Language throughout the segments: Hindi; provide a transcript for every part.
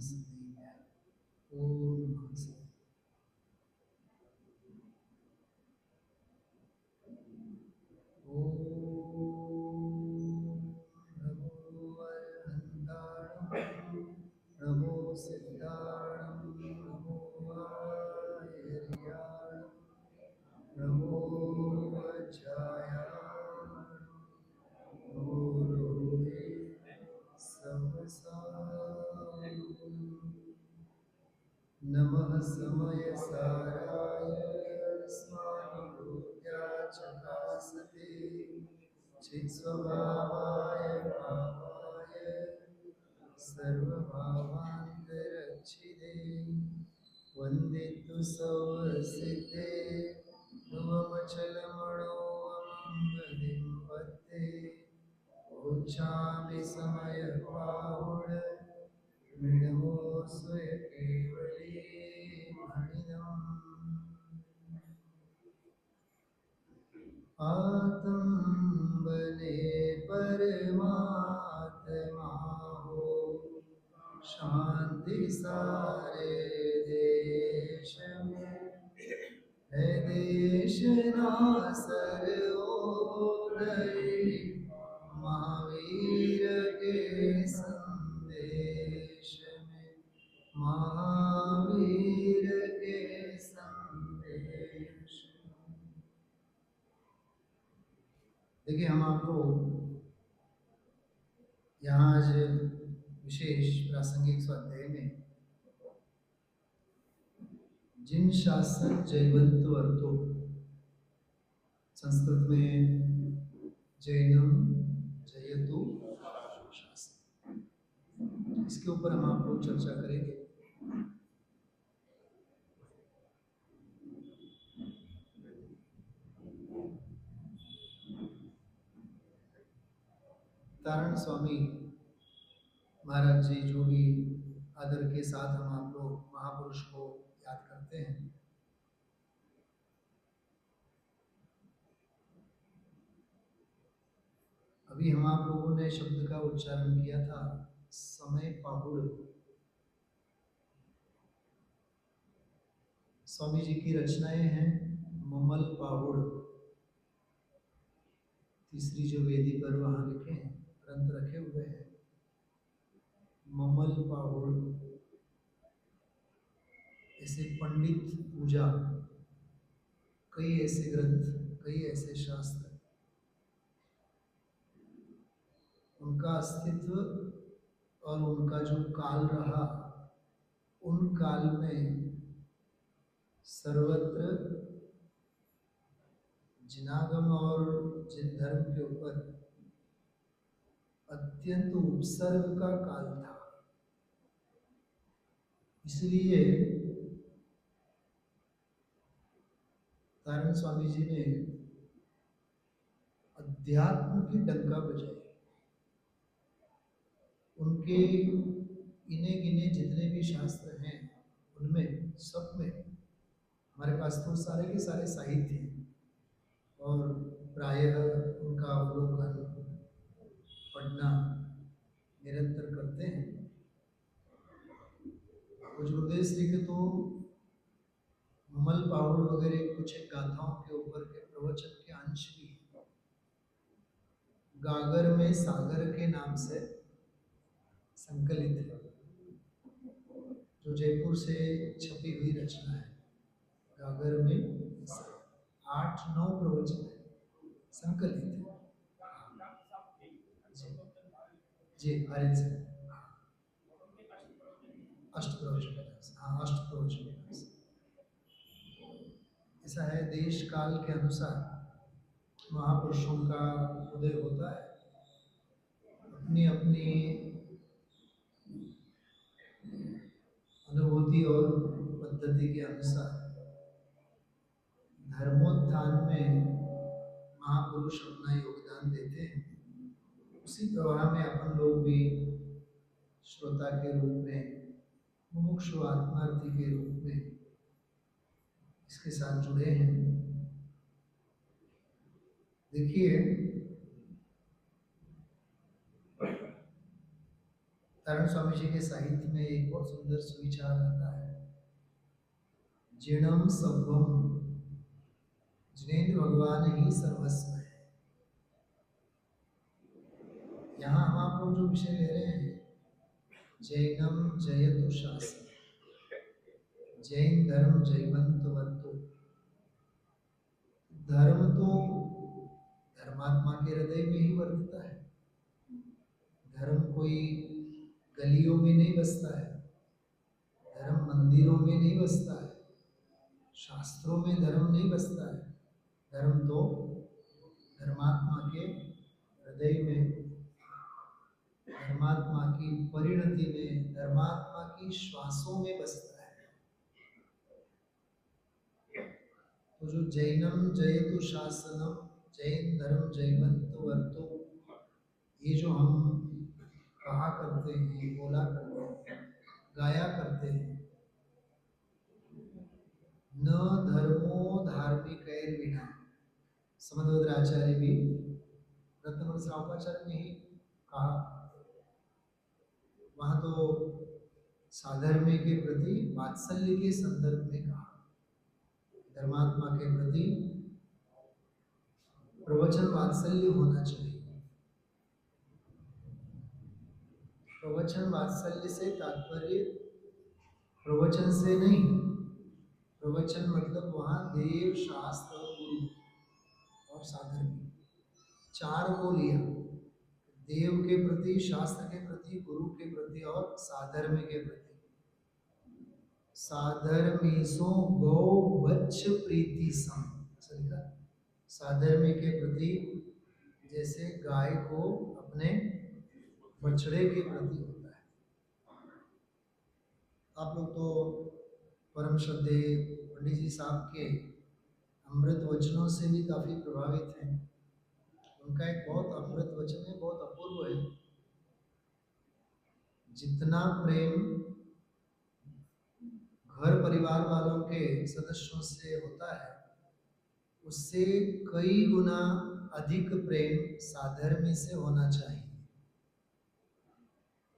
सदैव ओम नमः सदैव। नमो अर्हन्ताणं नमो सिद्धाणं नमो आयर्याणं नमो वज्रायाणं नमो रोहे समसाय नमः समयसाराय स्वानुभूत्याचकासते चित्स्वभावाय भावाय सर्वभावान्तरच्छिदे वन्दे तु सौसिद्धे ध्रुवमचलमणोऽमं पद्ये उच्चामि समयपाहुड मृणमोऽस्वय केवली मणिनम् आतंबने परमात्मा हो शांति सारे देश में है देश ना सर्वोदय महावीर के संदेश में महावीर के संदेश। देखिए हम आपको यहाँ आज विशेष प्रासंगिक स्वाध्याय में जिन शासन जयवंत अर्थो संस्कृत में जैनम जयतु शासन, इसके ऊपर हम आप लोग चर्चा करेंगे। तारण स्वामी महाराज जी जो भी आदर के साथ हम आप लोग महापुरुष को याद करते हैं, अभी हम आप लोगों ने शब्द का उच्चारण किया था समय पाहुड़। स्वामी जी की रचनाएं हैं ममल पाहुड़, तीसरी जो वेदी पर वहां लिखे हैं ग्रंथ रखे हुए हैं ममल पाहुड़। ऐसे पंडित पूजा, कई ऐसे ग्रंथ, कई ऐसे शास्त्र, उनका अस्तित्व और उनका जो काल रहा, उन काल में सर्वत्र जिनागम और जिन धर्म के ऊपर अत्यंत उपसर्ग का काल था। इसलिए तारण स्वामी जी ने अध्यात्म की डंका बजाई। उनके इने गिने जितने भी शास्त्र हैं उनमें सब में हमारे पास तो सारे के सारे साहित्य हैं और प्रायः उनका अवलोकन पढ़ना निरंतर करते हैं। कुछ गुरुदेव श्री के तो ममल पाहुड़ वगैरह कुछ एक गाथाओं के ऊपर के प्रवचन के अंश भी हैं। गागर में सागर के नाम से संकलित है, जो जयपुर से छपी हुई रचना है। गागर में 8-9 प्रवचन है, संकलित है। जी आर्य से अष्ट प्रवचन, हाँ अष्ट प्रवचन। ऐसा है, देश काल के अनुसार महापुरुषों का उदय होता है, अपनी अपनी अनुभूति और पद्धति के अनुसार धर्मोत्थान में महापुरुष अपना योगदान देते हैं। उसी प्रवाह में अपन लोग भी श्रोता के रूप में, मुमुक्षु आत्मार्थी के रूप में इसके साथ जुड़े हैं। देखिए नारायण स्वामी जी के साहित्य में एक बहुत सुंदर सुविचार आता है, जीर्णम सर्वम, जिनेन्द्र भगवान ही सर्वस्व है। यहाँ हम आप लोग जो विषय ले रहे हैं, जैनम जयतु शास्त्र, जैन धर्म जयवंत वर्तो। धर्म तो धर्मात्मा के हृदय में ही वर्तता है। धर्म कोई गलियों में नहीं बसता है, धर्म मंदिरों में नहीं बसता है, शास्त्रों में धर्म नहीं बसता है। धर्म तो धर्मात्मा के हृदय में, धर्मात्मा की परिणति में, धर्मात्मा की श्वासों में बसता है। तो जो जैनम जयतु शासनम, जैन धर्म जयवंत वर्तो, ये जो हम कहा करते हैं, बोला करते हैं, गाया करते हैं, न धर्मो धार्मिक विना, समद्वज्राचार्य भी रत्नमल श्रावकाचार्य ने ही कहा। वहां तो साधर्म्य के प्रति वात्सल्य के संदर्भ में कहा, धर्मात्मा के प्रति प्रवचन वात्सल्य होना चाहिए। प्रवचन वात्सल्य से तात्पर्य प्रवचन से नहीं, प्रवचन मतलब वहां देव, शास्त्र, गुरु और साधर्म्य, चार को लिया। देव के प्रति, शास्त्र के प्रति, गुरु के प्रति और साधर्म्य के प्रति। साधर्मीसो गौ वच्छ प्रीति सम, लिखा। साधर्म्य के प्रति जैसे गाय को अपने बछड़े के प्रति होता है। आप लोग तो परम श्रद्धेय पंडित जी साहब के अमृत वचनों से भी काफी प्रभावित हैं। उनका एक बहुत अमृत वचन है, बहुत अपूर्व है। जितना प्रेम घर परिवार वालों के सदस्यों से होता है, उससे कई गुना अधिक प्रेम साधर्म्य से होना चाहिए।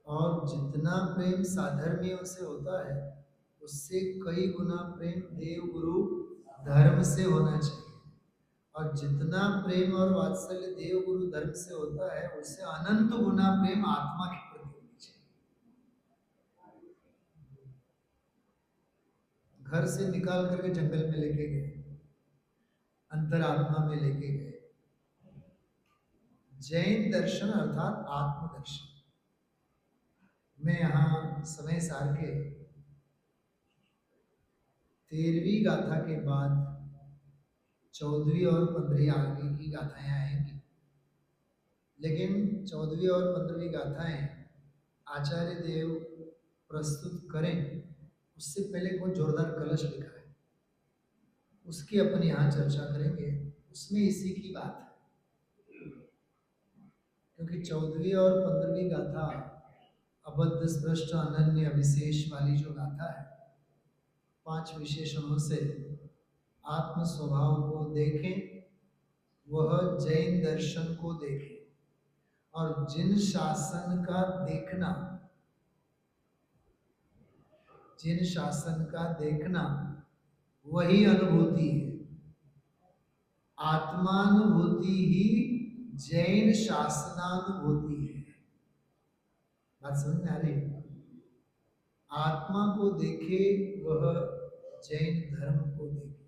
और जितना प्रेम साधर्म्यों से होता है, उससे कई गुना प्रेम देव, गुरु, धर्म से होना चाहिए। और जितना प्रेम और वात्सल्य देव, गुरु, धर्म से होता है, उससे अनंत गुना प्रेम आत्मा के प्रति होना चाहिए। घर से निकाल करके जंगल में लेके गए, अंतरात्मा में लेके गए। जैन दर्शन अर्थात आत्मदर्शन। मैं यहाँ समय सार के 13वीं गाथा के बाद 14वीं और 15वीं आगे की गाथाएं आएंगी, लेकिन 14वीं और 15वीं गाथाएं आचार्य देव प्रस्तुत करें उससे पहले बहुत जोरदार कलश लिखा है, उसकी अपन यहाँ चर्चा करेंगे। उसमें इसी की बात है, क्योंकि 14वीं और 15वीं गाथा अबद्ध स्पृष्ट अनन्य विशेष वाली जो गाथा है, 5 विशेषणों से आत्म स्वभाव को देखें, वह जैन दर्शन को देखें। और जिन शासन का देखना, जिन शासन का देखना वही अनुभूति है। आत्मानुभूति ही जैन शासनानुभूति है। बात समझ में आ रही है? आत्मा को देखे वह जैन धर्म को देखे।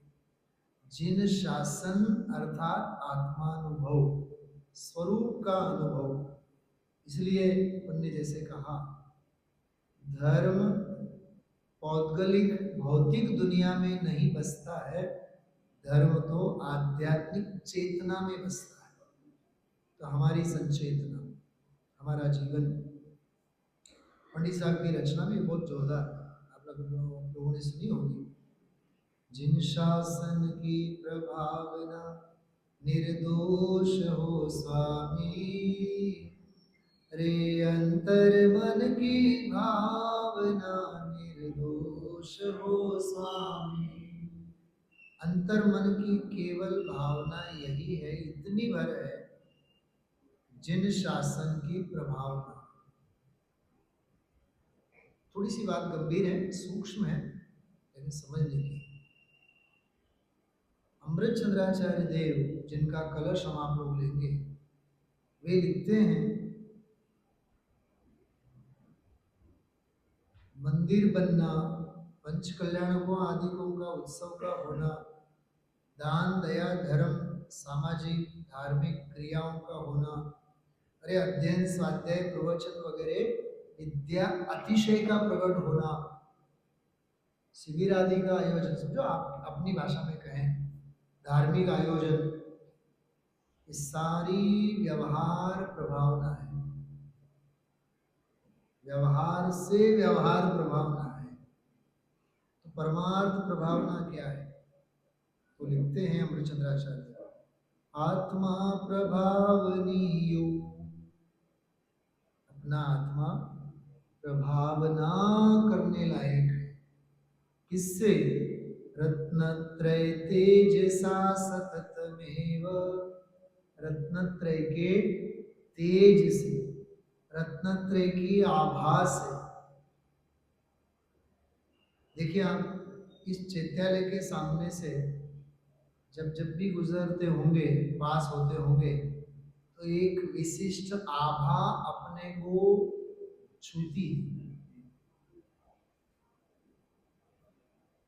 जिन शासन अर्थात आत्मानुभव, स्वरूप का अनुभव। इसलिए अपन ने जैसे कहा, धर्म पौद्गलिक भौतिक दुनिया में नहीं बसता है, धर्म तो आध्यात्मिक चेतना में बसता है। तो हमारी संचेतना, हमारा जीवन, पंडित साहब की रचना में बहुत जोरदार आप लोगों ने सुनी होगी। जिन शासन की प्रभावना निर्दोष हो स्वामी, रे अंतर मन की भावना निर्दोष हो स्वामी। अंतर मन की केवल भावना यही है, इतनी भर है, जिन शासन की प्रभावना। थोड़ी सी बात गंभीर है, सूक्ष्म है, लेकिन समझने की। अमृत चंद्राचार्य देव, जिनका कलश हम आप लोग लेंगे, वे लिखते हैं, मंदिर बनना, पंच कल्याणकों आदिकों का उत्सव का होना, दान दया धर्म सामाजिक धार्मिक क्रियाओं का होना, अरे अध्ययन स्वाध्याय प्रवचन वगैरह विद्या अतिशय का प्रकट होना, शिविर आदि का आयोजन, समझो आप अपनी भाषा में कहें, धार्मिक आयोजन, ये सारी व्यवहार प्रभावना है। व्यवहार से व्यवहार प्रभावना है। तो परमार्थ प्रभावना क्या है? तो लिखते हैं अमृतचंद्राचार्य, आत्मा प्रभावनीयो, अपना आत्मा प्रभावना करने लायक है। किससे? रत्नत्रय तेजसा सततमेव, रत्नत्रय के तेज से, रत्नत्रय की आभा से। देखिए आप इस चैत्यालय के सामने से जब भी गुजरते होंगे, पास होते होंगे, तो एक विशिष्ट आभा अपने को छूती है।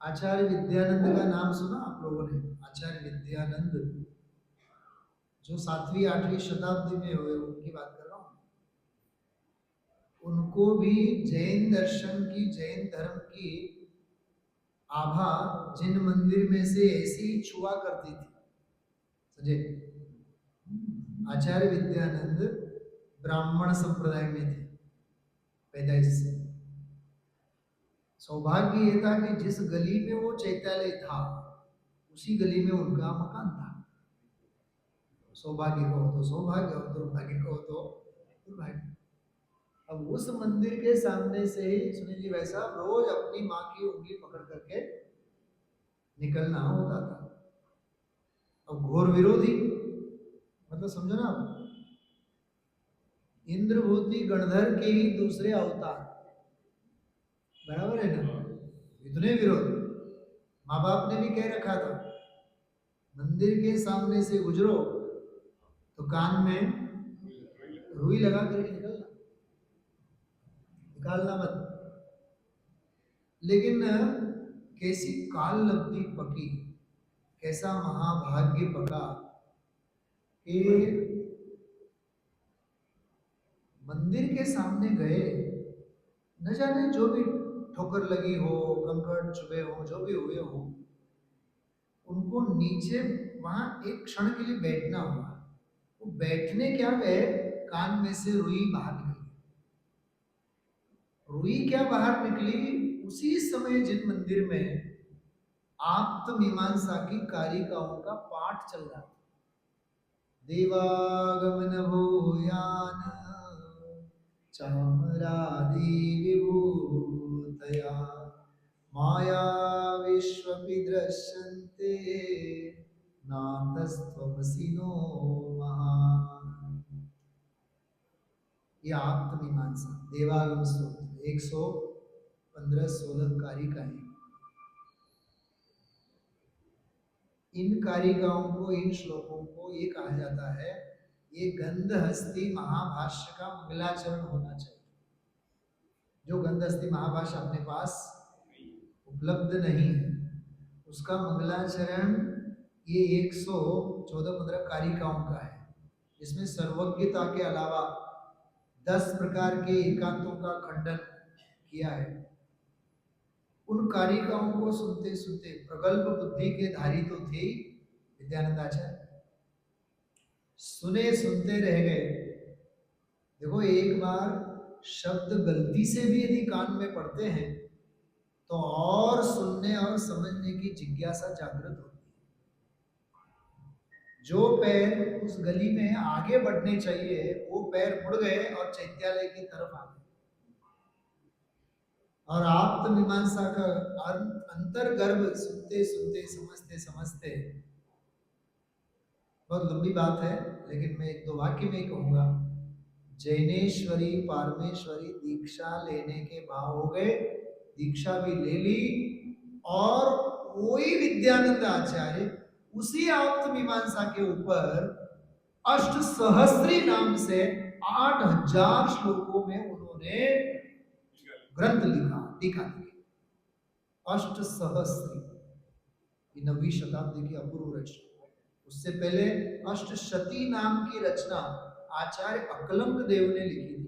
आचार्य विद्यानंद का नाम सुना आप लोगों ने? आचार्य विद्यानंद जो 7वीं 8वीं शताब्दी में हुए, उनकी बात कर रहा हूँ। उनको भी जैन दर्शन की, जैन धर्म की आभा जिन मंदिर में से ऐसी ही छुआ करती थी। समझे? आचार्य विद्यानंद ब्राह्मण संप्रदाय में थे पैदाइश से। सौभाग्य ये था कि जिस गली में वो चैत्यालय था, उसी गली में उनका मकान था। सौभाग्य को हो तो सौभाग्य, और दुर्भाग्य को हो तो दुर्भाग्य। अब उस मंदिर के सामने से ही सुनील जी वैसा रोज अपनी माँ की उंगली पकड़ करके निकलना होता था। अब घोर विरोधी, मतलब समझो ना आप, इंद्रभूति गणधर के ही दूसरे अवतार, बराबर है ना? इतने विरोध। माँ बाप ने भी कह रखा था, मंदिर के सामने से गुजरो तो कान में रुई लगा करके निकलना, निकालना मत। लेकिन कैसी काल लब्धि पकी, कैसा महाभाग्य पका कि मंदिर के सामने गए, न जाने जो भी ठोकर लगी हो, कंकड़ चुभे हो, जो भी हुए हो, उनको नीचे वहां एक क्षण के लिए बैठना हुआ। वो बैठने क्या गए, कान में से रुई बाहर निकली। रुई क्या बाहर निकली? उसी समय जिन मंदिर में आप्त मीमांसा की कारिकाओं का पाठ चल रहा था, देवागमन भूयान चामरादि विभूतया माया विश्वपि दृश्यन्ते नातस्त्वमसि नो महान्। ये आप्त मीमांसा देवागम स्तोत्र 115-16 कारिकाएं। इन कारिकाओं को, इन श्लोकों को ये कहा जाता है, ये गंधहस्ती महाभाष्य का मंगलाचरण होना चाहिए। जो गंधहस्ती महाभाष्य अपने पास उपलब्ध नहीं है, उसका मंगलाचरण ये 114-15 कारिकाओं का है। इसमें सर्वज्ञता के अलावा 10 प्रकार के एकांतों का खंडन किया है। उन कारिकाओं को सुनते सुनते प्रगल्भ बुद्धि के धारी तो थे विद्यानंदाचार्य, सुने सुनते रह गए। देखो, एक बार शब्द गलती से भी यदि कान में पड़ते हैं तो और सुनने और समझने की जिज्ञासा जागृत होती है। जो पैर उस गली में आगे बढ़ने चाहिए, वो पैर मुड़ गए और चैत्यालय की तरफ आ गए। और आप्त मीमांसा का अंतर्गर्भ सुनते सुनते, समझते समझते, बहुत लंबी बात है लेकिन मैं 1-2 वाक्य में ही कहूंगा। जैनेश्वरी पारमेश्वरी दीक्षा लेने के भाव हो गए, दीक्षा भी ले ली, और वही विद्यानंद आचार्य उसी आप्त मीमांसा के ऊपर अष्ट सहस्त्री नाम से 8000 श्लोकों में उन्होंने ग्रंथ लिखा, टीका लिखी। अष्ट सहस्त्री 9वीं शताब्दी की अपूर्व रचना। उससे पहले अष्टशती नाम की रचना आचार्य अकलंक देव ने लिखी थी।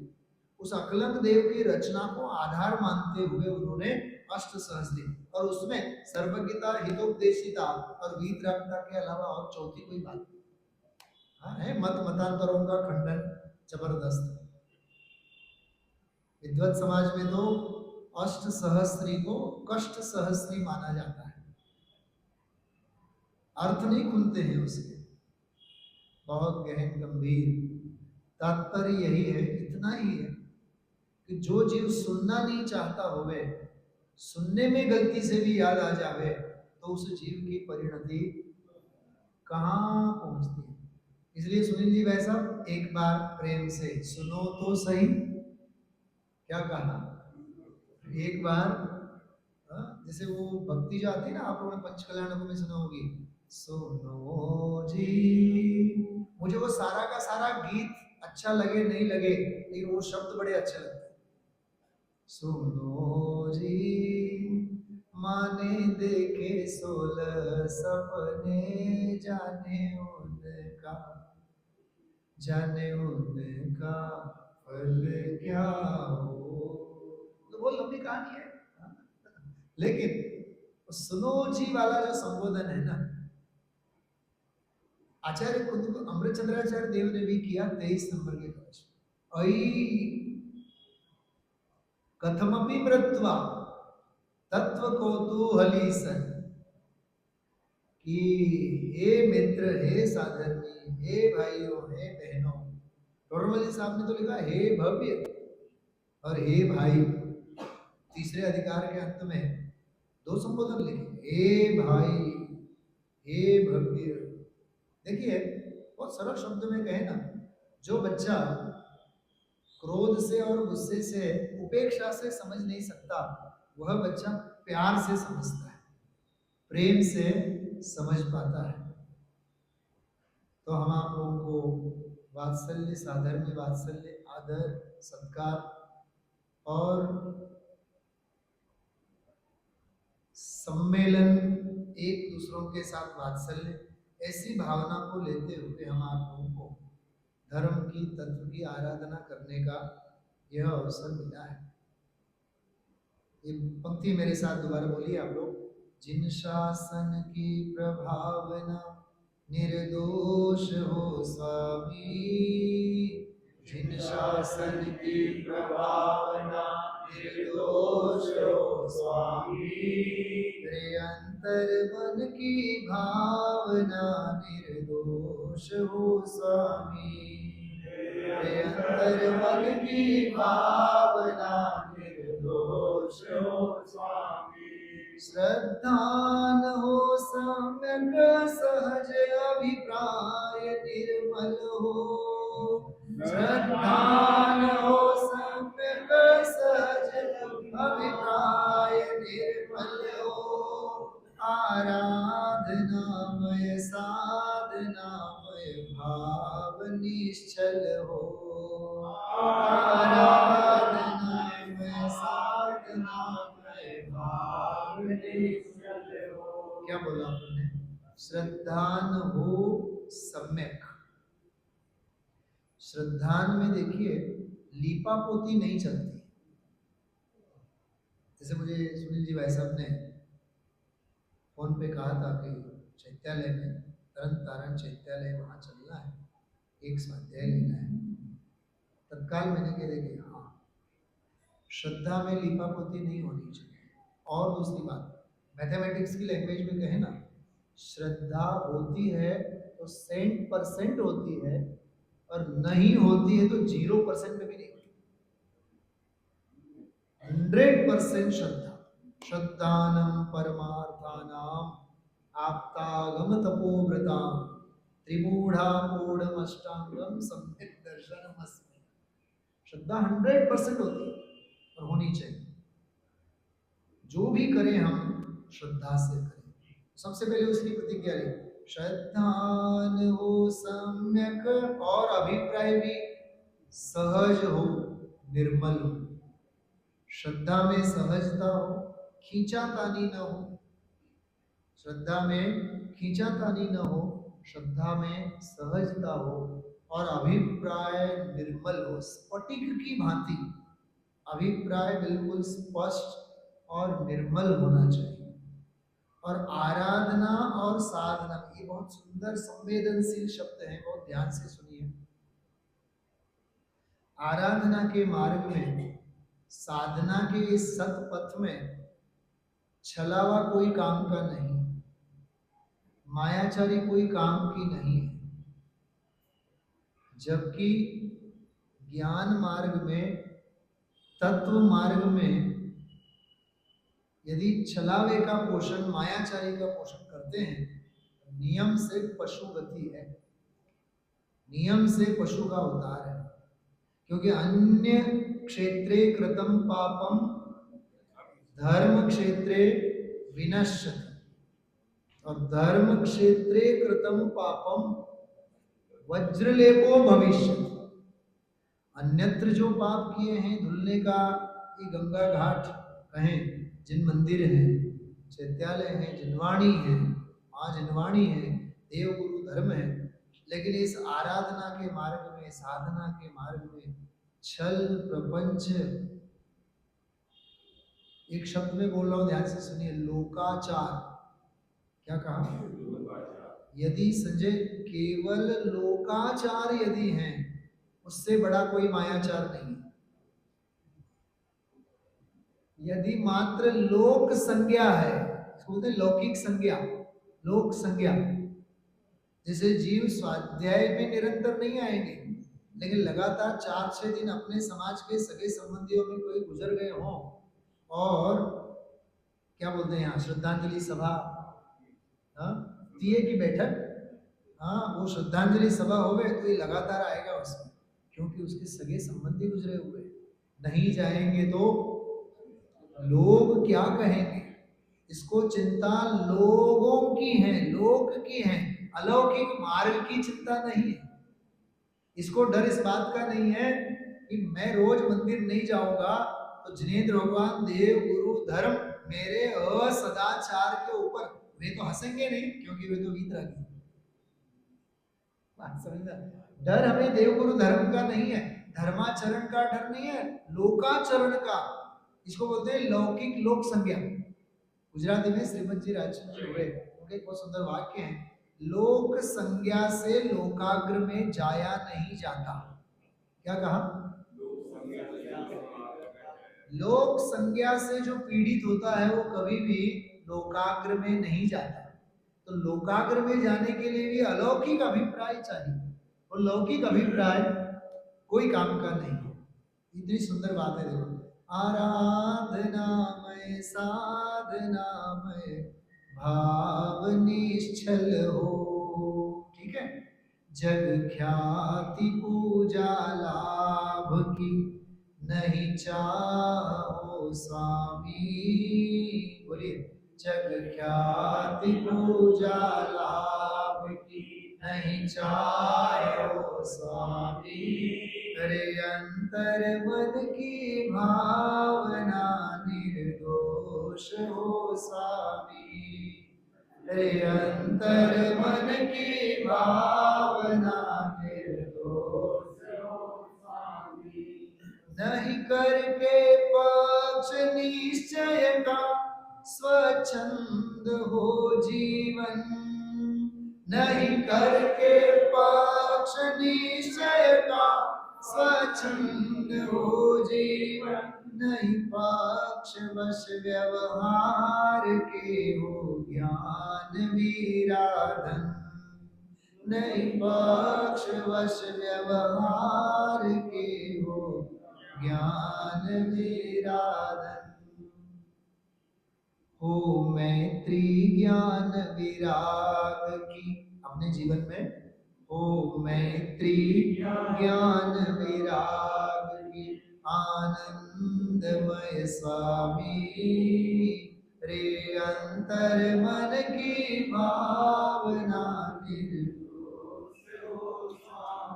उस अकलंक देव की रचना को आधार मानते हुए उन्होंने अष्ट सहस्त्री, और उसमें सर्वज्ञता, हितोपदेशिता और वीतरागता के अलावा और चौथी कोई बात नहीं। हाँ है, मत मतांतरों का खंडन जबरदस्त। विद्वत समाज में तो अष्ट सहस्त्री को कष्ट सहस्त्री माना जाता है, अर्थ नहीं खुलते हैं उसके, बहुत गहन गंभीर। तात्पर्य यही है, इतना ही है कि जो जीव सुनना नहीं चाहता होवे, सुनने में गलती से भी याद आ जावे, तो उस जीव की परिणति कहाँ पहुंचती है। इसलिए सुनील जी भाई साहब, एक बार प्रेम से सुनो तो सही। क्या कहा? एक बार, जैसे वो भक्ति जो आती है ना, आप लोगों ने पंचकल्याणकों में सुना होगी, सुनो जी। मुझे वो सारा का सारा गीत अच्छा लगे नहीं लगे, लेकिन वो शब्द बड़े अच्छे लगते हैं। सुनो जी, माने देखे 16 सपने, जाने उनका फल क्या हो। तो वो लंबी कहानी है, लेकिन सुनो जी वाला जो संबोधन है ना, आचार्य खुद अमृत चंद्राचार्य देव ने भी किया 23 नंबर के कवच। अई कथमपि मृत्वा तत्व कौतूहली सन, कि हे मित्र, हे साधर्मी, हे भाइयों, हे बहनों। टोडरमल साहब ने तो लिखा हे भव्य और हे भाई। तीसरे अधिकार के अंत में 2 संबोधन लिखे, हे भाई, हे भव्य। देखिए, बहुत सरल शब्द में कहे ना, जो बच्चा क्रोध से और गुस्से से, उपेक्षा से समझ नहीं सकता, वह बच्चा प्यार से समझता है, प्रेम से समझ पाता है। तो हम आप लोगों को वात्सल्य, साधर्म्य वात्सल्य, आदर, सत्कार और सम्मेलन, एक दूसरों के साथ वात्सल्य, ऐसी भावना को लेते हुए हम आप लोगों को धर्म की, तत्व की आराधना करने का यह अवसर मिला है। ये पंक्ति मेरे साथ दोबारा बोलिए आप लोग। जिन शासन की प्रभावना निर्दोष हो स्वामी, जिन शासन की प्रभावना निर्दोष हो स्वामी, रे अंतर मन की भावना निर्दोष हो स्वामी, रे अंतर मन की भावना निर्दोष हो स्वामी। श्रद्धान हो सम्यक सहज अभिप्राय निर्मल हो, श्रद्धान हो सम्यक सहज अभिप्राय निर्मल हो, आराधनामय साधनामय भाव निश्चल हो, आराधनामय साधनामय भाव निश्चल हो। क्या बोला आपने? श्रद्धान हो सम्यक। श्रद्धान में देखिए, लीपा पोती नहीं चलती। जैसे मुझे सुनील जी भाई साहब ने फोन पे कहा था कि चैत्यालय में, तरन तारण चैत्यालय, वहाँ चलना है, एक स्वाध्याय लेना है। तत्काल मैंने कह दिया कि हाँ, श्रद्धा में लीपा पोती नहीं होनी चाहिए। और दूसरी बात, मैथमेटिक्स की लैंग्वेज में कहे ना, श्रद्धा होती है तो 100% होती है, और नहीं होती है तो 0% में भी नहीं होती। 100% श्रद्धा। श्रद्धानम परमार्थानाम आप्तागम तपोव्रताम त्रिमूढ़ा मूढ़मष्टांगम सम्यक दर्शनमस्मि। श्रद्धा 100% होती है और होनी चाहिए। जो भी करें हम श्रद्धा से करें। सबसे पहले उसकी प्रतिज्ञा रही, श्रद्धान हो सम्यक, और अभिप्राय भी सहज हो, निर्मल हो। श्रद्धा में सहजता हो, खींचातानी न हो। श्रद्धा में खींचातानी न हो, श्रद्धा में सहजता हो, और अभिप्राय निर्मल हो, स्फटिक की भांति। अभिप्राय बिल्कुल स्पष्ट और निर्मल होना चाहिए। और आराधना और साधना, ये बहुत सुंदर संवेदनशील शब्द हैं, बहुत ध्यान से सुनिए। आराधना के मार्ग में, साधना के इस सतपथ में छलावा कोई काम का नहीं, मायाचारी कोई काम की नहीं है। जबकि ज्ञान मार्ग में, तत्व मार्ग में यदि छलावे का पोषण, मायाचारी का पोषण करते हैं, नियम से पशु गति है, नियम से पशु का उद्धार है। क्योंकि अन्य क्षेत्रे कृतम पापम धर्म क्षेत्रे विनश्यति, और धर्म क्षेत्रे कृतम पापम वज्रलेपो भविष्यति। अन्यत्र जो पाप किए हैं, धुलने का ये गंगा घाट कहें, जिन मंदिर हैं, चैत्यालय हैं, जिनवाणी है, माँ जिनवाणी है, देव गुरु धर्म है, लेकिन इस आराधना के मार्ग में, साधना के मार्ग में छल प्रपंच, एक शब्द में बोल रहा हूं, ध्यान से सुनिए, लोकाचार। क्या कहा? यदि संजय केवल लोकाचार यदि हैं, उससे बड़ा कोई मायाचार नहीं। यदि मात्र लोक संज्ञा है, बोलते लौकिक संज्ञा, लोक संज्ञा, जैसे जीव स्वाध्याय में निरंतर नहीं आएंगे, लेकिन लगातार 4-6 दिन अपने समाज के सगे संबंधियों में कोई गुजर गए हों, और क्या बोलते हैं यहाँ, श्रद्धांजलि सभा, दिए की बैठक, वो श्रद्धांजलि सभा हो गए तो ये लगातार आएगा उसमें, क्योंकि उसके सगे संबंधी गुजरे हुए। नहीं जाएंगे तो लोग क्या कहेंगे, इसको चिंता लोगों की है, लोक की है, अलौकिक मार्ग की चिंता नहीं है। इसको डर इस बात का नहीं है कि मैं रोज मंदिर नहीं जाऊंगा तो जिनेंद्र भगवान, देव गुरु धर्म मेरे असदाचार के ऊपर, वे तो हंसेंगे नहीं, क्योंकि वे तो वीतरागी। समझना, डर हमें देव गुरु धर्म का नहीं है, धर्माचरण का डर नहीं है, लोकाचरण का। इसको बोलते हैं लौकिक लोक संज्ञा। गुजराती में श्रीमद जी राजचंद्र जी हुए, उनके बहुत सुंदर वाक्य हैं, लोक संज्ञा से लोकाग्र में जाया नहीं जाता। क्या कहा? लोक संज्ञा से जो पीड़ित होता है वो कभी भी लोकाग्र में नहीं जाता। तो लोकाग्र में जाने के लिए भी अलौकिक अभिप्राय चाहिए, और लौकिक अभिप्राय कोई काम का नहीं है। इतनी सुंदर बात है, देखो, आराधनामय साधनामय भाव निश्चल हो, ठीक है, जग ख्याति पूजा लाभ की नहीं चाहो स्वामी, बोलिए, जग ख्याति पूजा लाभ की नहीं चाहो स्वामी, अरे अंतर मन की भावना निर्दोष हो स्वामी, अरे अंतर मन की भावना निर्दोष हो स्वामी, नहीं करके पक्ष निश्चय का स्वच्छंद हो जीवन, नहीं करके पक्ष निश्चय का स्वच्छंद हो जीवन, नहीं पक्ष वश व्यवहार के हो ज्ञान विराधन, नहीं पक्ष वश व्यवहार के हो ज्ञान विराधन, हो मैत्री ज्ञान विराग की अपने जीवन में, हो मैत्री ज्ञान विराग की आनंदमय स्वामी रे अंतर मन की भावना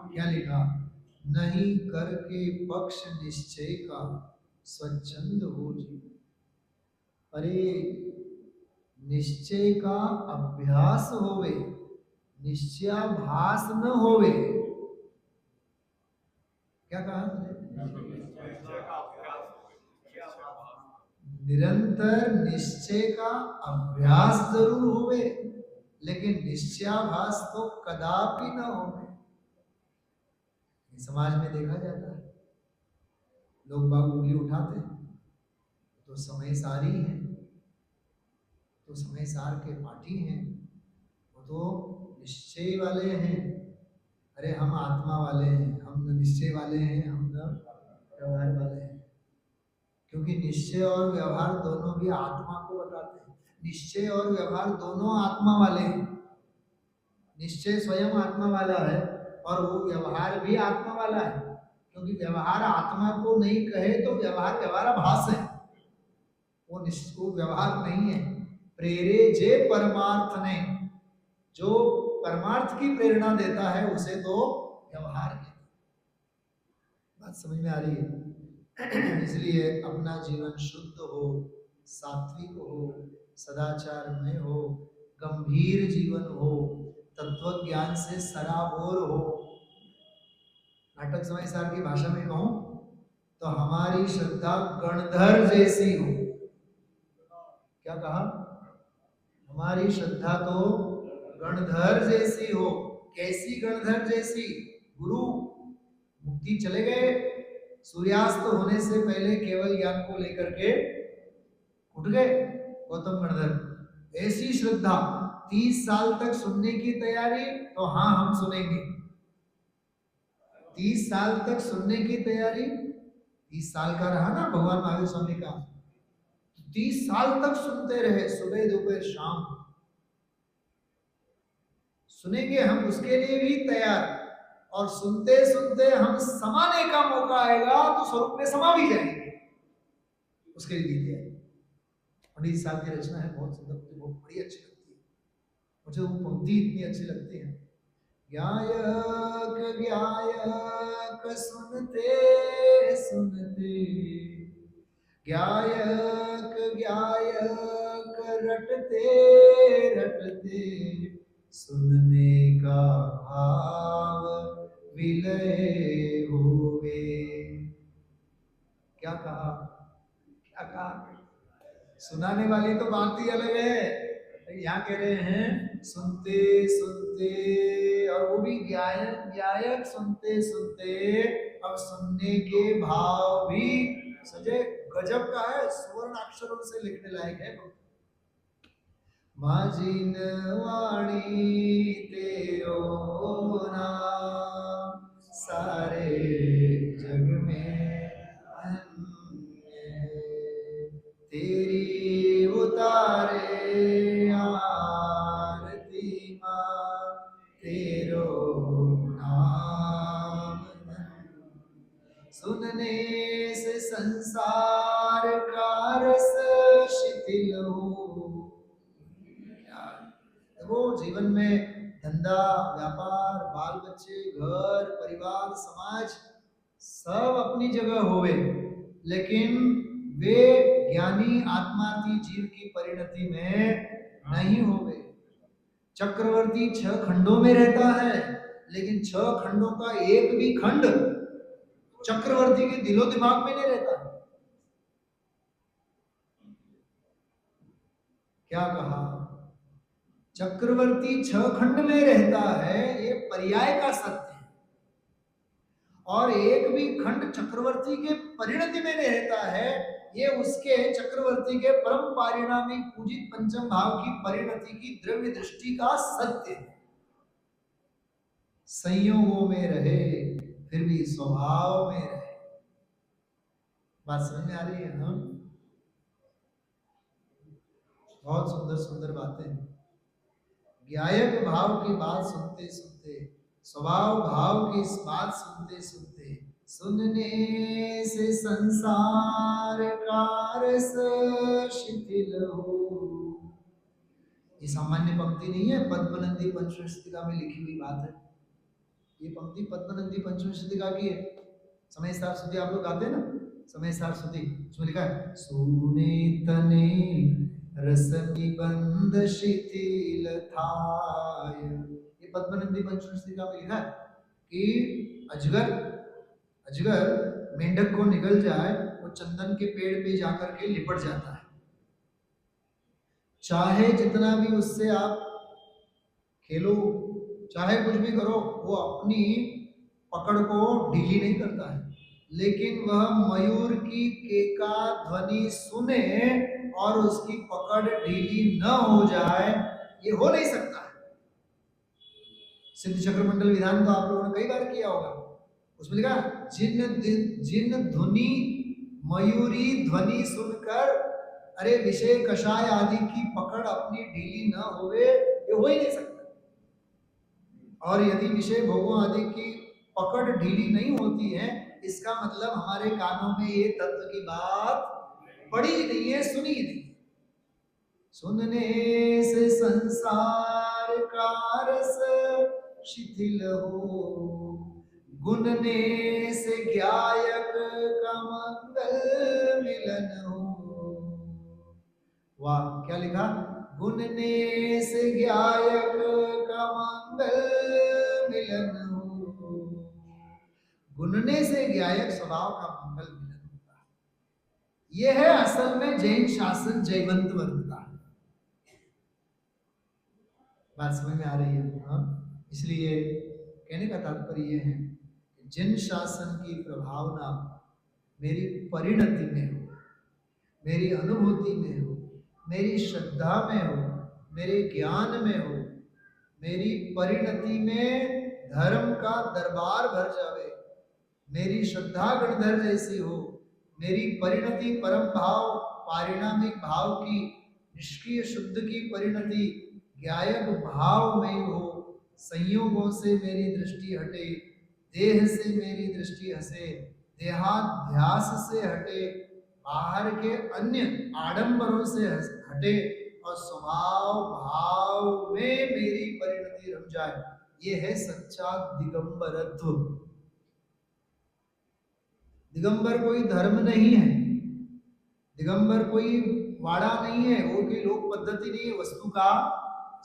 क्या लिखा, नहीं करके पक्ष निश्चय का स्वच्छंद हो जी। अरे निश्चय का अभ्यास होवे, निश्चयाभास न होवे। क्या कहा तुमने? निरंतर निश्चय का अभ्यास जरूर होवे, लेकिन निश्चयाभास तो कदापि न होवे। समाज में देखा जाता है, लोग बाग उंगली उठाते हैं तो समय सारी है, तो समय सार के पाठी हैं, वो तो निश्चय वाले हैं। अरे हम आत्मा वाले हैं, हम न निश्चय वाले हैं, हम न व्यवहार वाले हैं। क्योंकि निश्चय और व्यवहार दोनों भी आत्मा को बताते हैं। निश्चय और व्यवहार दोनों आत्मा वाले हैं। निश्चय स्वयं आत्मा वाला है और वो व्यवहार भी आत्मा वाला है। क्योंकि व्यवहार आत्मा को नहीं कहे तो व्यवहार व्यवहाराभास है, वो व्यवहार नहीं है। प्रेरे जे परमार्थ ने, जो परमार्थ की प्रेरणा देता है उसे तो व्यवहार कहते हैं। बात समझ में आ रही है? इसलिए अपना जीवन शुद्ध हो, सात्विक हो, सदाचारमय हो, गंभीर जीवन हो, तत्व ज्ञान से सराबोर हो। नाटक समय सार की भाषा में कहूं तो हमारी श्रद्धा गणधर जैसी हो। क्या कहा? हमारी श्रद्धा तो गणधर जैसी हो। कैसी गणधर जैसी? गुरु मुक्ति चले गए, सूर्यास्त होने से पहले केवल ज्ञान को लेकर के उठ गए गौतम गणधर। ऐसी श्रद्धा, 30 साल तक सुनने की तैयारी, तो हाँ हम सुनेंगे। 30 साल तक सुनने की तैयारी, 30 साल का रहा ना भगवान महावीर स्वामी का, 30 साल तक सुनते रहे, सुबह दोपहर शाम सुनेंगे हम, उसके लिए भी तैयार। और सुनते सुनते हम समाने का मौका आएगा तो स्वरूप में समा भी जाएंगे, उसके लिए भी तैयार। 19 साल की रचना है, बहुत सुंदर, मुझे बहुत बड़ी अच्छी लगती है। मुझे वो पंक्ति इतनी अच्छी लगती है, ज्ञायक ज्ञायक सुनते सुनते, ज्ञायक ज्ञायक रटते रटते, सुनने का भाव विलय होवे। क्या कहा? क्या कहा? सुनाने वाली तो बात ही अलग है, यहाँ कह रहे हैं सुनते सुनते, और वो भी गायक गायक सुनते सुनते। अब सुनने के भाव भी सजे गजब का है, सुवर्ण अक्षरों से लिखने लायक है। माझीन वाणी तेरो नाम, सारे जग में तेरी उतारे आरती मां, तेरो नाम सुनने से संसार का रस शिथिल हो। वो जीवन में धंधा व्यापार, बाल बच्चे, घर परिवार, समाज सब अपनी जगह होवे, लेकिन वे ज्ञानी आत्मार्थी जीव की परिणति में नहीं होवे। चक्रवर्ती 6 खंडों में रहता है, लेकिन 6 खंडों का एक भी खंड चक्रवर्ती के दिलो दिमाग में नहीं रहता। क्या कहा? चक्रवर्ती 6 खंड में रहता है, ये पर्याय का सत्य है। और एक भी खंड चक्रवर्ती के परिणति में रहता है, ये उसके चक्रवर्ती के परम पारिणामी पूजित पंचम भाव की परिणति की द्रव्य दृष्टि का सत्य है। संयोगों में रहे फिर भी स्वभाव में रहे। बात समझ में आ रही है ना? बहुत सुंदर सुंदर बातें। ज्ञायक भाव की बात सुनते सुनते, स्वभाव भाव की इस बात सुनते सुनते, सुनने से संसार का रस शिथिल हो। ये सामान्य पंक्ति नहीं है, पद्मनंदी पंचमशतिका में लिखी हुई बात है। ये पंक्ति पद्मनंदी पंचमशतिका की है। समय सार स्तुति आप लोग गाते हैं ना, समय सार स्तुति, उसमें लिखा है सुने तने रस निबंध शिथिल थाय। ये पद्मनंदी पंचमशतिका में लिखा है कि अजगर अजगर मेंढक को निगल जाए, वो चंदन के पेड़ पे जाकर के लिपट जाता है। चाहे जितना भी उससे आप खेलो, चाहे कुछ भी करो, वो अपनी पकड़ को ढीली नहीं करता है। लेकिन वह मयूर की केका ध्वनि सुने और उसकी पकड़ ढीली न हो जाए, ये हो नहीं सकता है। सिद्ध चक्रमंडल विधान तो आप लोगों ने कई बार किया होगा। उसमें लिखा जिन ध्वनि मयूरी ध्वनि सुनकर अरे विषय कषाय आदि की पकड़ अपनी ढीली न होवे, ये हो ही नहीं सकता। और यदि विषय भोगों आदि की पकड़ ढीली नहीं होती है, इसका मतलब हमारे कानों में ये तत्व की बात पड़ी ही नहीं है, सुनी ही नहीं। सुनने से संसार का रस शिथिल हो, गुनने से ज्ञायक का मंगल मिलन हो। वाह, क्या लिखा, गुनने से ज्ञायक का मंगल मिलन हो। गुनने से ज्ञायक स्वभाव का मंगल मिलन होता है। यह है असल में जैन शासन जयवंत वर्तता है। बात समझ में आ रही है? हाँ, इसलिए कहने का तात्पर्य यह है कि जिन शासन की प्रभावना मेरी परिणति में हो, मेरी अनुभूति में हो, मेरी श्रद्धा में हो, मेरे ज्ञान में हो, मेरी परिणति में धर्म का दरबार भर जावे, मेरी श्रद्धा गणधर जैसी हो, मेरी परिणति परम भाव पारिणामिक भाव की, निष्क्रिय शुद्ध की परिणति ज्ञायक भाव में हो, संयोगों से मेरी दृष्टि हटे, देह से मेरी दृष्टि हसे, देहाध्यास से हटे, बाहर के अन्य आडंबरों से हटे और स्वभाव भाव में मेरी परिणति रम जाए, ये है सच्चा दिगंबरत्व। दिगंबर कोई धर्म नहीं है, दिगंबर कोई वाड़ा नहीं है, वो कोई लोक पद्धति नहीं है, वस्तु का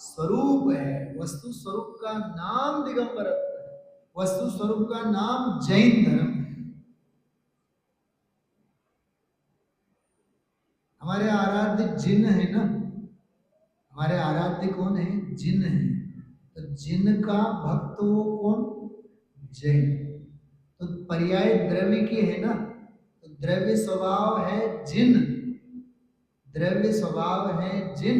स्वरूप है। वस्तु स्वरूप का नाम दिगंबरत्व है, वस्तु स्वरूप का नाम जैन धर्म है। हमारे आराध्य जिन है ना, हमारे आराध्य कौन है? जिन है। तो जिन का भक्त वो कौन? जैन। तो पर्याय द्रव्य की है ना, तो द्रव्य स्वभाव है जिन, द्रव्य स्वभाव है जिन,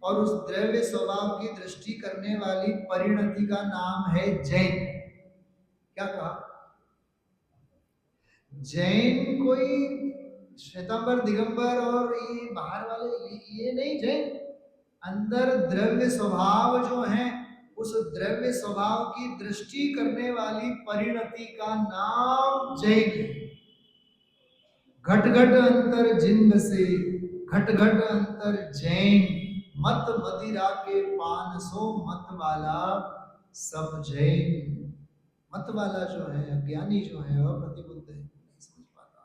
और उस द्रव्य स्वभाव की दृष्टि करने वाली परिणति का नाम है जैन। क्या कहा? जैन कोई श्वेतांबर दिगंबर और ये बाहर वाले ये नहीं। जैन अंदर द्रव्य स्वभाव जो है, उस द्रव्य स्वभाव की दृष्टि करने वाली परिणति का नाम जैन है। घट घट अंतर जिन से घट घट अंतर जैन, मत मदिरा के पान सो मत वाला सब जैन। मत वाला जो है, अज्ञानी जो है, अप्रतिबुद्ध है, नहीं समझ पाता।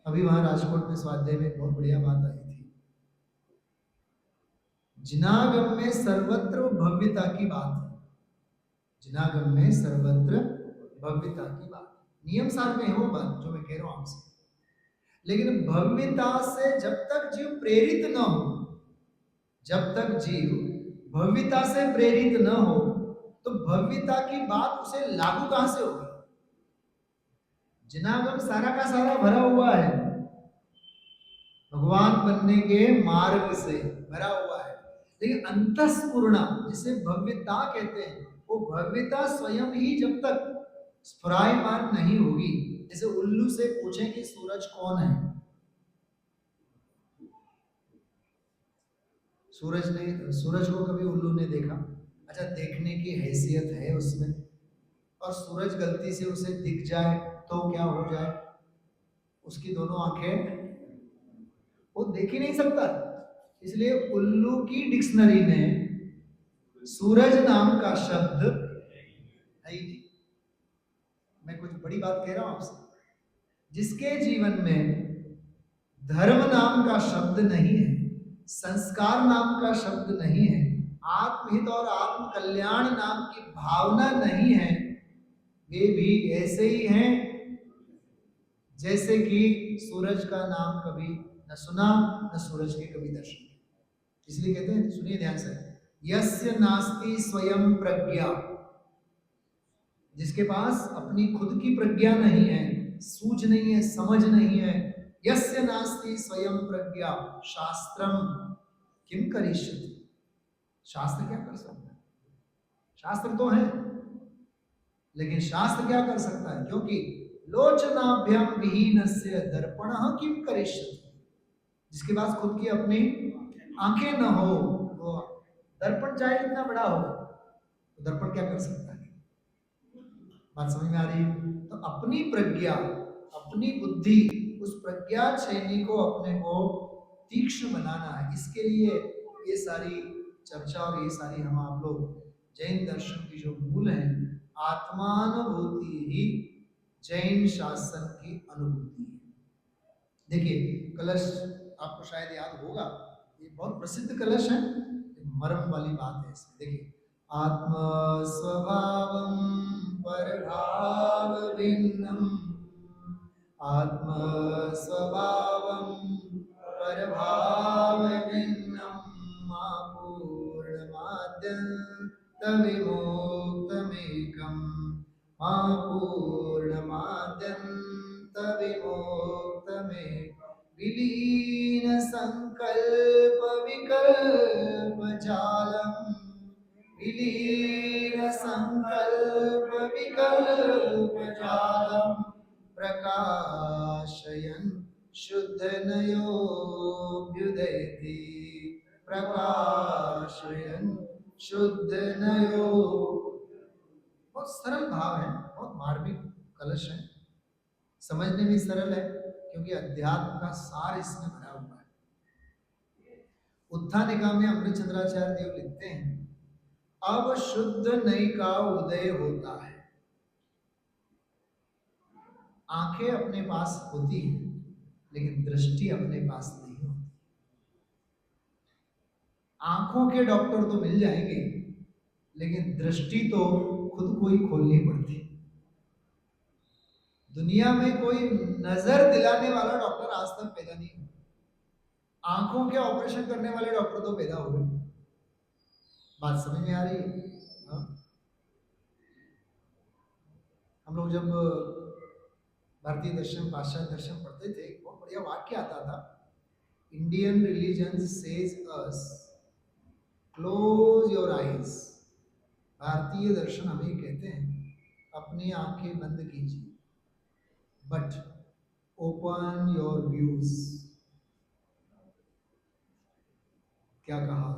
अभी वहां राजकोट में स्वाध्याय में बहुत बढ़िया बात आई थी। जिनागम में सर्वत्र भव्यता की बात है, जिनागम में सर्वत्र भव्यता की बात, नियम सार में हो बात जो मैं कह रहा हूं आपसे। लेकिन भव्यता से जब तक जीव प्रेरित न हो, जब तक जीव भव्यता से प्रेरित न हो, तो भव्यता की बात उसे लागू कहां से होगी? जिनागम सारा का सारा भरा हुआ है, भगवान बनने के मार्ग से भरा हुआ है। लेकिन अंतस्फुरणा जिसे भव्यता कहते हैं, वो भव्यता स्वयं ही जब तक स्फुरायमान नहीं होगी, जैसे उल्लू से पूछें कि सूरज कौन है, सूरज को कभी उल्लू ने देखा? अच्छा, देखने की हैसियत है उसमें? और सूरज गलती से उसे दिख जाए तो क्या हो जाए? उसकी दोनों आंखें, वो देख ही नहीं सकता। इसलिए उल्लू की डिक्शनरी में सूरज नाम का शब्द है ही नहीं। मैं कुछ बड़ी बात कह रहा हूं आपसे। जिसके जीवन में धर्म नाम का शब्द नहीं है, संस्कार नाम का शब्द नहीं है, आत्महित और आत्म कल्याण नाम की भावना नहीं है, वे भी ऐसे ही हैं जैसे कि सूरज का नाम कभी न सुना, न सूरज के कभी दर्शन। इसलिए कहते हैं, सुनिए ध्यान से, यस्य नास्ति स्वयं प्रज्ञा, जिसके पास अपनी खुद की प्रज्ञा नहीं है, सूझ नहीं है, समझ नहीं है, यस्य नास्ति स्वयं प्रज्ञा शास्त्रम किम करिष्यति, शास्त्र क्या कर सकता है? शास्त्र तो है, लेकिन शास्त्र क्या कर सकता है? क्योंकि लोचनाभ्याम विहीनस्य दर्पणः किम करिष्यति, जिसके पास खुद की अपनी आंखें न हो, वो दर्पण चाहे इतना बड़ा हो तो दर्पण क्या कर सकता है? बात समझ में आ रही है? तो अपनी प्रज्ञा, अपनी बुद्धि, उस प्रज्ञा छेनी को अपने को तीक्ष्ण बनाना है। इसके लिए ये सारी चर्चा और ये सारी हम आप लोग जैन दर्शन की जो मूल है, आत्मानुभूति ही जैन शासन की अनुभूति है। देखिए कलश आपको शायद याद होगा, ये बहुत प्रसिद्ध कलश है, मर्म वाली बात है इसमें। देखिए, आत्म स्वभावं परभाव भिन्नम, आत्म स्वभावं परभाव भिन्नम, पूर्णमाद्यंत विमुक्तमेकम्, पूर्णमाद्यंत विमुक्तमेकम्, विलीन संकल्प विकल्प जालम्, विलीन संकल्प विकल्प जालम्, प्रकाशयन् शुद्ध नयोऽभ्युदयति, प्रकाशयन् शुद्ध नयो। बहुत सरल भाव है, बहुत मार्मिक कलश है, समझने में सरल है, क्योंकि अध्यात्म का सार इसमें भरा हुआ है। उत्थानिका में अमृतचंद्राचार्य देव लिखते हैं, अब शुद्ध नई का उदय होता है। आंखें अपने पास होती हैं, लेकिन दृष्टि अपने पास नहीं होती। आंखों के डॉक्टर तो मिल जाएंगे, लेकिन दृष्टि तो खुद को ही खोलनी पड़ती। दुनिया में कोई नजर दिलाने वाला डॉक्टर आज तक पैदा नहीं हुआ। आंखों के ऑपरेशन करने वाले डॉक्टर तो पैदा हो गए। बात समझ में आ रही है? हाँ? हम लोग जब भारतीय दर्शन, पाश्चात्य दर्शन पढ़ते थे, बहुत बढ़िया वाक्य आता था, Indian religion says us close your eyes. भारतीय दर्शन हमें कहते हैं अपनी आंखें बंद कीजिए, बट ओपन योर व्यूज। क्या कहा?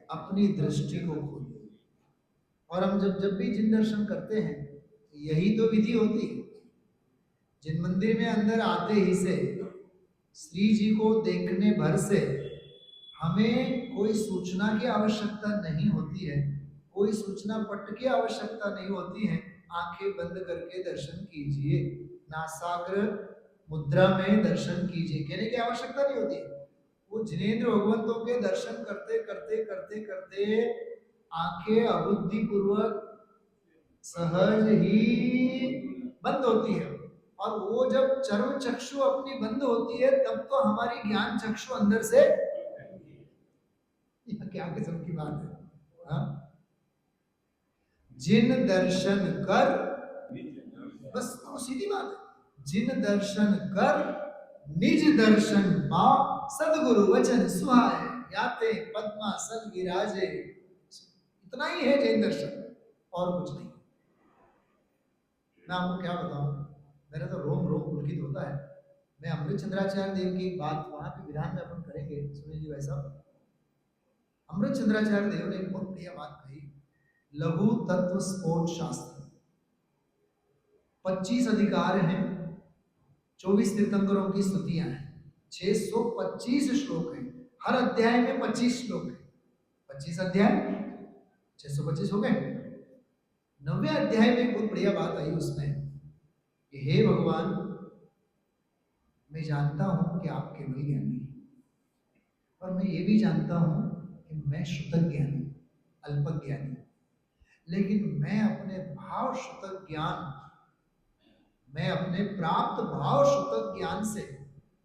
अपनी दृष्टि को खोलिए। और हम जब भी जिन दर्शन करते हैं, यही तो विधि होती है। जिन मंदिर में अंदर आते ही से श्री जी को देखने भर से हमें कोई सूचना की आवश्यकता नहीं होती है, कोई सूचना पट्ट की आवश्यकता नहीं होती है। आंखें बंद करके दर्शन कीजिए, नासाग्र मुद्रा में दर्शन कीजिए, कहने की आवश्यकता नहीं होती है। वो जिनेंद्र भगवंतों के दर्शन करते करते करते करते आंखें अबुद्धि पूर्वक सहज ही बंद होती है। और वो जब चर्म चक्षु अपनी बंद होती है, तब तो हमारी ज्ञान चक्षु अंदर से, क्या किस्म की बात है। हाँ? जिन दर्शन कर, बस तो सीधी बात है, जिन दर्शन कर निज दर्शन पा, सदगुरु वचन सुहाए, याते पद्मासन विराजे। इतना ही है जैन दर्शन, और कुछ नहीं। मैं आपको क्या बताऊं, मेरा तो रोम रोम पुलकित होता है। मैं अमृतचंद्राचार्य देव की बात वहां पे विधान में अपन करेंगे, सुनिए जी भाई साहब। अमृतचंद्राचार्य देव ने एक बहुत बढ़िया बात कही लघु तत्व स्फोट शास्त्र। 25 अधिकार हैं, 24 तीर्थंकरों की स्तुतियां हैं, 625 श्लोक हैं, हर अध्याय में 25 श्लोक हैं। 25 अध्याय 625 हो गए। 9वें अध्याय में एक बहुत बढ़िया बात आई उसमें कि हे भगवान, मैं जानता हूं कि आप केवल ज्ञानी हैं, और मैं ये भी जानता हूं कि मैं शुतक ज्ञानी, अल्पक ज्ञानी, लेकिन मैं अपने भाव शुतक ज्ञान, मैं अपने प्राप्त भाव शुतक ज्ञान से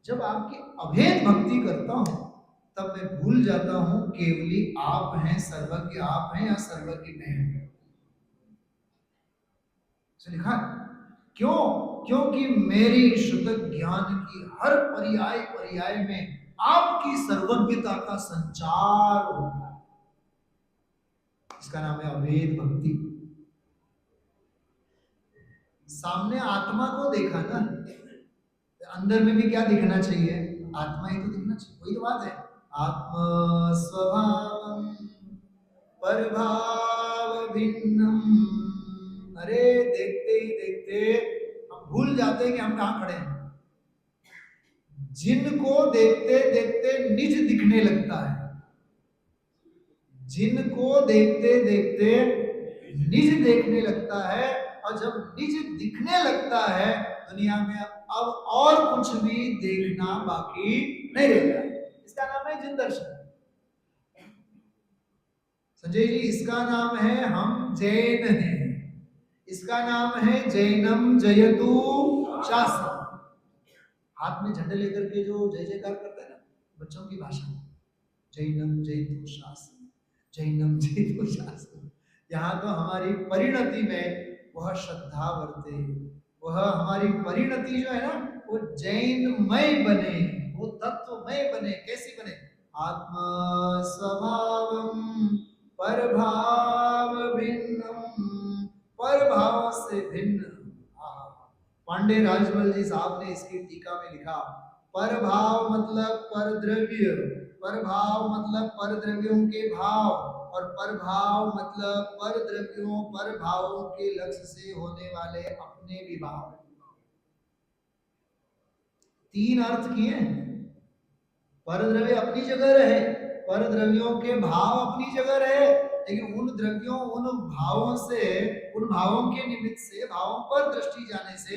जब आपकी अभेद भक्ति करता हूं, तब मैं भूल जाता हूं केवली आप हैं, सर्वज्ञ आप हैं या सर्वज्ञ मैं हूं। लिखा क्यों? क्योंकि मेरी शुतक ज्ञान की हर पर्याय पर्याय में आपकी सर्वज्ञता का संचार होता है। इसका नाम है अभेद भक्ति। सामने आत्मा को देखा ना, अंदर में भी क्या दिखना चाहिए? आत्मा ही तो दिखना चाहिए। वही तो बात है, आत्मा स्वभाव परभाव भिन्नम। अरे देखते ही देखते हम भूल जाते हैं कि हम कहां खड़े हैं। जिनको देखते देखते निज दिखने लगता है, जिनको देखते देखते निज देखने लगता है, और जब निज दिखने लगता है दुनिया में अब और कुछ भी देखना बाकी नहीं रहता है। इसका नाम है जिन दर्शन। संजय जी, इसका नाम है हम जैन हैं, इसका नाम है जैनम जयतु शास्त्र। हाथ में झंडे लेकर के जो जय जयकार करते हैं ना, बच्चों की भाषा, जैनम जयतु शास्त्र, जैनम जयतु शास्त्र। यहाँ तो हमारी परिणति में वह श्रद्धा वर्ते, वह हमारी परिणति जो है ना, वो जैनमय बने, वो तत्वमय बने। कैसी बने? आत्मा स्वभावम परभाव भिन्नम, परभाव से भिन्न। पांडे राजमल जी साहब ने इसकी टीका में लिखा, परभाव मतलब परद्रव्य, परभाव मतलब परद्रव्यों के भाव, और परभाव मतलब परद्रव्यों परभावों के लक्ष्य से होने वाले अपने विभाव। तीन अर्थ किए। परद्रव्य अपनी जगह रहे, परद्रव्यों के भाव अपनी जगह रहे, लेकिन उन द्रव्यों उन भावों से, उन भावों के निमित्त से, भावों पर दृष्टि जाने से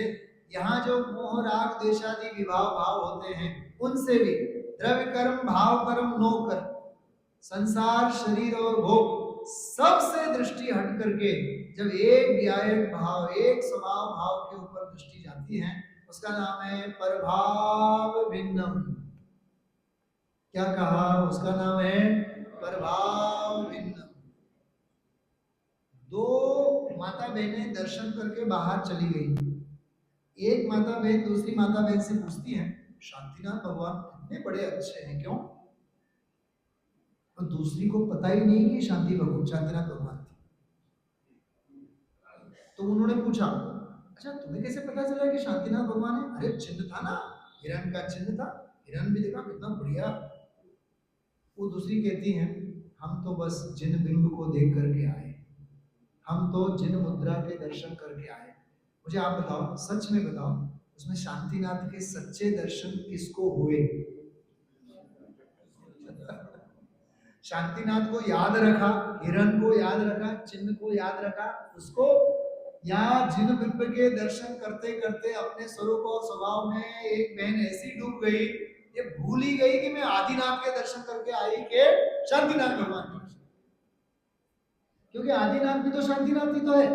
यहाँ जो मोह राग द्वेषादि विभाव भाव होते हैं, उनसे भी द्रव्य कर्म भाव कर्म नो कर्म, संसार शरीर और भोग, सबसे दृष्टि हट करके जब एक व्यायक भाव, एक स्वभाव भाव के ऊपर दृष्टि जाती है, उसका नाम है परभाव भिन्नम। क्या कहा? उसका नाम है परभाव भिन्नम। दो माता बहनें दर्शन करके बाहर चली गई। एक माता बहन दूसरी माता बहन से पूछती है, शांतिनाथ भगवान कितने बड़े अच्छे हैं, क्यों? तो दूसरी को पता ही नहीं कि शांतिनाथ भगवान थी। तो उन्होंने पूछा, अच्छा तुम्हें कैसे पता चला कि शांतिनाथ भगवान है? अरे चिन्ह था ना, हिरण का चिन्ह था, हिरण भी देखा कितना बढ़िया। वो दूसरी कहती है, हम तो बस जिन बिंब को देख करके आए, हम तो जिन मुद्रा के दर्शन करके आए। मुझे आप बताओ, सच में बताओ, उसमें शांतिनाथ के सच्चे दर्शन किसको हुए? शांतिनाथ को याद रखा, हिरण को याद रखा, चिन्ह को याद रखा उसको, या जिन बिंब के दर्शन करते करते अपने स्वरूप और स्वभाव में एक बहन ऐसी डूब गई, ये भूल ही गई कि मैं आदिनाथ के दर्शन करके आई के शांतिनाथ भगवान के दर्शन। क्योंकि आदिनाथ भी तो शांतिनाथ ही तो है,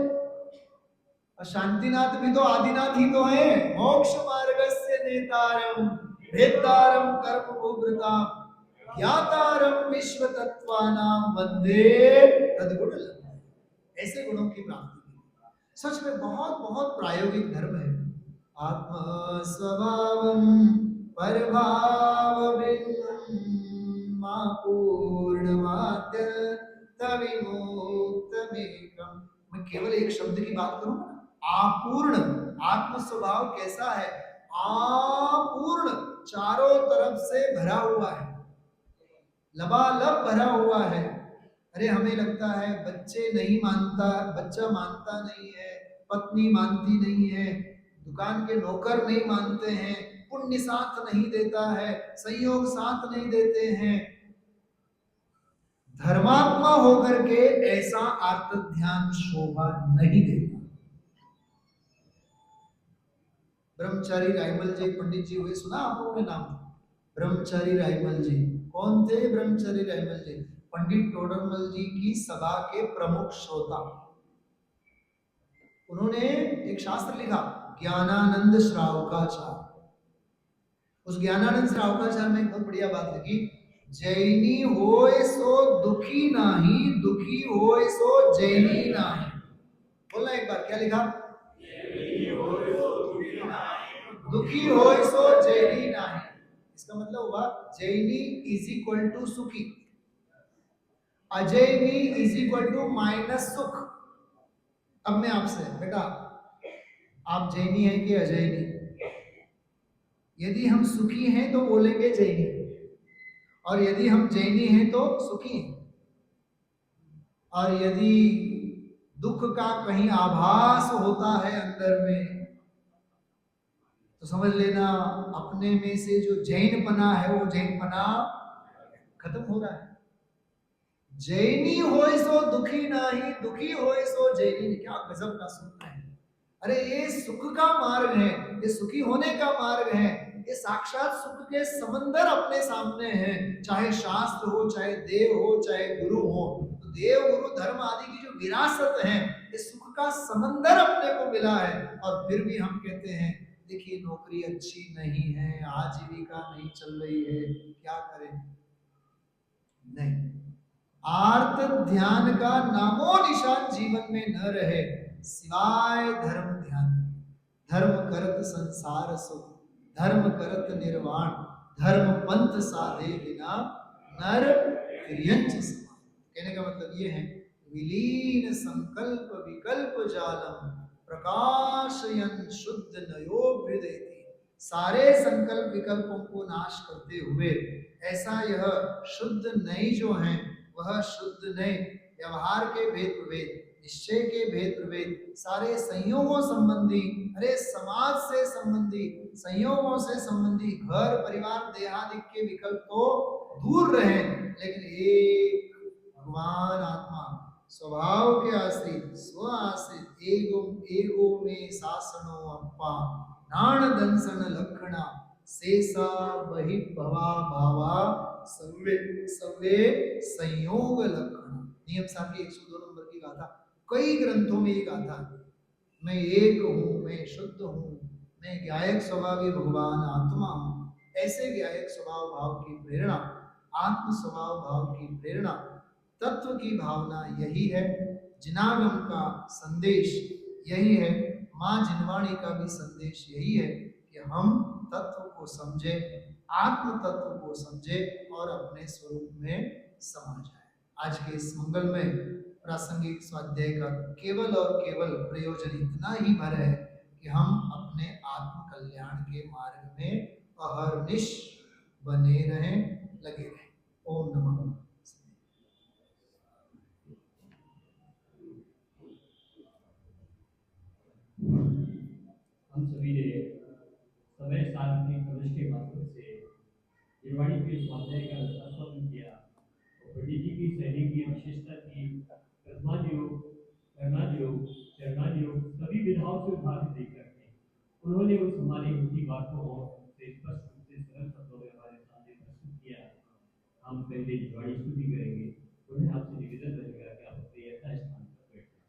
और शांतिनाथ भी तो आदिनाथ ही तो है। मोक्ष मार्गस्य नेतारम भेदारम कर्म उग्रताम ज्ञातारम विश्व तत्वानां वंदे तद्गुण। ऐसे गुणों की प्राप्ति सच में बहुत बहुत प्रायोगिक धर्म है। आत्मा स्वभावम परभाव भिन्नम पूर्णमाद्य तविमुक्तमेकम। मैं केवल एक शब्द की बात करूंगा, आपूर्ण। आत्म स्वभाव कैसा है? आपूर्ण, चारों तरफ से भरा हुआ है, लबालब भरा हुआ है, अरे हमें लगता है बच्चा मानता नहीं है, पत्नी मानती नहीं है, दुकान के नौकर नहीं मानते हैं, पुण्य साथ नहीं देता है, संयोग साथ नहीं देते हैं। धर्मात्मा होकर के ऐसा आर्त ध्यान शोभा नहीं देता। ब्रह्मचारी रायमल जी पंडित जी हुए, सुना आप लोगों ने नाम? ब्रह्मचारी रायमल जी कौन थे? ब्रह्मचारी रायमल जी पंडित टोडरमल जी की सभा के प्रमुख श्रोता। उन्होंने एक शास्त्र लिखा, ज्ञानानंद श्रावकाचार। उस ज्ञानानंद श्रावकाचार में एक बहुत बढ़िया बात लिखी, जैनी होए सो दुखी नाही, दुखी होए सो जैनी नाही। बोलना एक बार, क्या लिखा? दुखी होए सो जैनी नाही। इसका मतलब हुआ जैनी इज इक्वल टू सुखी, अजैनी इज इक्वल टू माइनस सुख। अब मैं आपसे, बेटा आप जैनी है कि अजैनी? यदि हम सुखी हैं तो बोलेंगे जैनी, और यदि हम जैनी हैं तो सुखी हैं। और यदि दुख का कहीं आभास होता है अंदर में, तो समझ लेना अपने में से जो जैन पना है वो जैन पना खत्म हो रहा है। जैनी होए सो दुखी नाही, दुखी होए सो जैनी। क्या गजब का सूत्र है! अरे ये सुख का मार्ग है, ये सुखी होने का मार्ग है, ये साक्षात सुख के समंदर अपने सामने हैं। चाहे शास्त्र हो, चाहे देव हो, चाहे गुरु हो, तो देव गुरु धर्म आदि की जो विरासत है, ये सुख का समंदर अपने को मिला है। और फिर भी हम कहते हैं देखिए नौकरी अच्छी नहीं है, आजीविका नहीं चल रही है, क्या करें? नहीं, आर्त ध्यान का नामो निशान जीवन में न रहे सिवाय धर्म ध्यान। धर्म करत संसार सुख, धर्म करत निर्वाण, धर्म पंथ साधे बिना नर त्रियंच समान। कहने का मतलब ये है, विलीन संकल्प विकल्प जालम प्रकाशयन शुद्ध नयोभ्युदेति। सारे संकल्प विकल्पों को नाश करते हुए ऐसा यह शुद्ध नई जो है, वह शुद्ध नए व्यवहार के भेद प्रभेद, निश्चय के भेद प्रभेद, सारे संयोगों संबंधी, अरे समाज से संबंधी, संयोगों से संबंधी, घर परिवार देहादि के विकल्प तो दूर रहे, लेकिन एक भगवान आत्मा स्वभाव के आश्रित, स्व आश्रित, एगो एगो में शासनो अप्पा नाण दंसन लक्षणा शेषा बहिर्भवा भावा सव्वे सव्वे संयोग लक्षण। नियम साहब की 102 नंबर की गाथा, कई ग्रंथों में ये गाथा है, मैं एक हूँ, मैं शुद्ध हूँ, मैं ज्ञायक स्वभावी भगवान आत्मा हूँ। ऐसे ज्ञायक स्वभाव भाव की प्रेरणा, आत्म स्वभाव भाव की प्रेरणा, तत्व की भावना यही है। जिनागम का संदेश यही है, माँ जिनवाणी का भी संदेश यही है कि हम तत्व को समझे, आत्म तत्व को समझे और अपने स्वरूप में समा जाए। आज के इस मंगल में प्रासंगिक स्वाध्याय का केवल और केवल प्रयोजन इतना ही भर है कि हम अपने आत्म कल्याण के मार्ग में अहर्निश बने रहें, लगे रहें। ओम नमः। हम सभी ने समय सारणी कवच के माध्यम से निर्वाणी के स्वाध्याय का रसास्वादन किया और पंडित जी की शैली की विशेषता की कर्माद योग, कर्णाद योग, चरणाद योग सभी विधाओं से उदाहरण देकर के उन्होंने उस हमारी उनकी बातों को स्पष्ट रूप से सरल शब्दों में हमारे सामने प्रस्तुत किया। हम पहले निर्वाणी स्तुति करेंगे, उन्हें आपसे निवेदन रहेगा कि आप अपने यथास्थान पर बैठें।